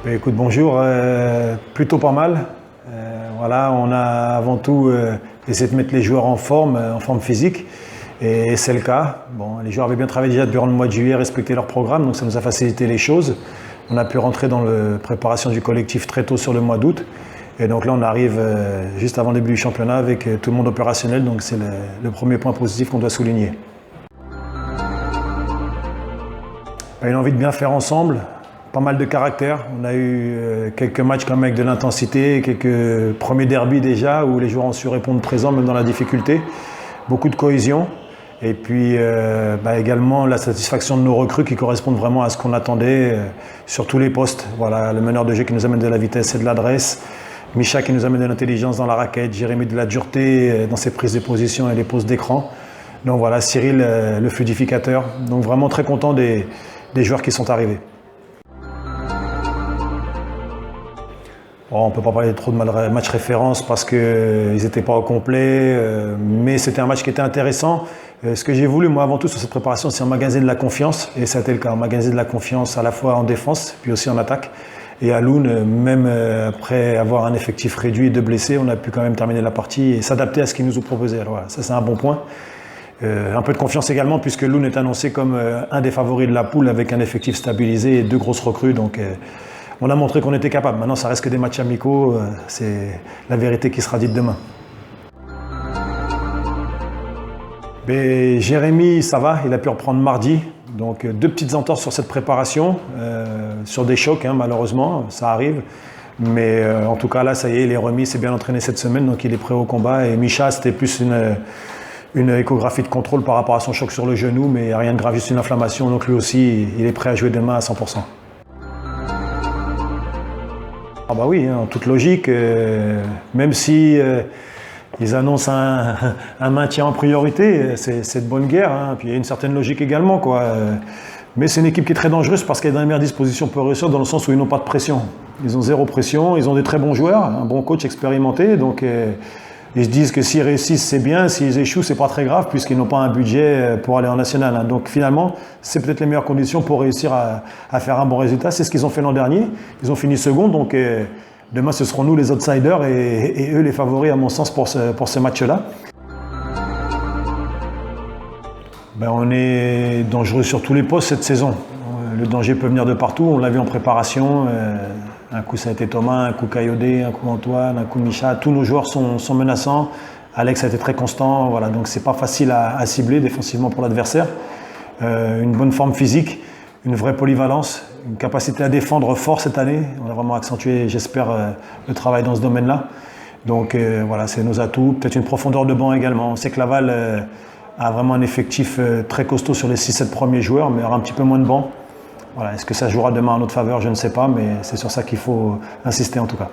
Écoute, bonjour, plutôt pas mal. Voilà, on a avant tout essayé de mettre les joueurs en forme physique, et c'est le cas. Bon, les joueurs avaient bien travaillé déjà durant le mois de juillet, respecté leur programme, donc ça nous a facilité les choses. On a pu rentrer dans la préparation du collectif très tôt sur le mois d'août, et donc là on arrive juste avant le début du championnat avec tout le monde opérationnel, donc c'est le premier point positif qu'on doit souligner. Une envie de bien faire ensemble. Pas mal de caractère. On a eu quelques matchs quand même avec de l'intensité, quelques premiers derbys déjà où les joueurs ont su répondre présents même dans la difficulté. Beaucoup de cohésion. Et puis également la satisfaction de nos recrues qui correspondent vraiment à ce qu'on attendait sur tous les postes. Voilà, le meneur de jeu qui nous amène de la vitesse et de l'adresse. Micha qui nous amène de l'intelligence dans la raquette. Jérémy de la dureté dans ses prises de position et les poses d'écran. Donc voilà, Cyril le fluidificateur. Donc vraiment très content des joueurs qui sont arrivés. Bon, on ne peut pas parler trop de match référence parce qu'ils n'étaient pas au complet, mais c'était un match qui était intéressant. Ce que j'ai voulu, moi, avant tout, sur cette préparation, c'est emmagasiner de la confiance, et ça a été le cas. Emmagasiner de la confiance à la fois en défense, puis aussi en attaque. Et à Loun, même après avoir un effectif réduit et de blessés, on a pu quand même terminer la partie et s'adapter à ce qu'ils nous ont proposé. Alors voilà, ça c'est un bon point. Un peu de confiance également, puisque Loun est annoncé comme un des favoris de la poule avec un effectif stabilisé et 2 grosses recrues. Donc, on a montré qu'on était capable. Maintenant, ça reste que des matchs amicaux. C'est la vérité qui sera dite demain. Mais Jérémy, ça va. Il a pu reprendre mardi. Donc, 2 petites entorses sur cette préparation. Sur des chocs, malheureusement. Ça arrive. Mais en tout cas, là, ça y est, il est remis. Il s'est bien entraîné cette semaine. Donc, il est prêt au combat. Et Micha, c'était plus une échographie de contrôle par rapport à son choc sur le genou. Mais il n'y a rien de grave, juste une inflammation. Donc, lui aussi, il est prêt à jouer demain à 100%. Ah bah oui, en toute logique, même si ils annoncent un maintien en priorité, c'est de bonne guerre, puis il y a une certaine logique également, quoi. Mais c'est une équipe qui est très dangereuse parce qu'elle est dans les meilleures dispositions pour réussir, dans le sens où ils n'ont pas de pression. Ils ont 0 pression, ils ont des très bons joueurs, un bon coach expérimenté, donc ils se disent que s'ils réussissent, c'est bien, s'ils échouent, c'est pas très grave, puisqu'ils n'ont pas un budget pour aller en national. Donc finalement, c'est peut-être les meilleures conditions pour réussir à faire un bon résultat. C'est ce qu'ils ont fait l'an dernier. Ils ont fini second, donc demain, ce seront nous les outsiders et eux les favoris, à mon sens, pour ce match-là. On est dangereux sur tous les postes cette saison. Le danger peut venir de partout, on l'a vu en préparation. Un coup ça a été Thomas, un coup Kayodé, un coup Antoine, un coup Micha. Tous nos joueurs sont menaçants. Alex a été très constant, voilà, donc c'est pas facile à cibler défensivement pour l'adversaire. Une bonne forme physique, une vraie polyvalence, une capacité à défendre fort cette année. On a vraiment accentué, j'espère, le travail dans ce domaine-là. Donc voilà, c'est nos atouts. Peut-être une profondeur de banc également. On sait que Laval a vraiment un effectif très costaud sur les 6-7 premiers joueurs, mais aura un petit peu moins de banc. Voilà, est-ce que ça jouera demain en notre faveur? Je ne sais pas, mais c'est sur ça qu'il faut insister en tout cas.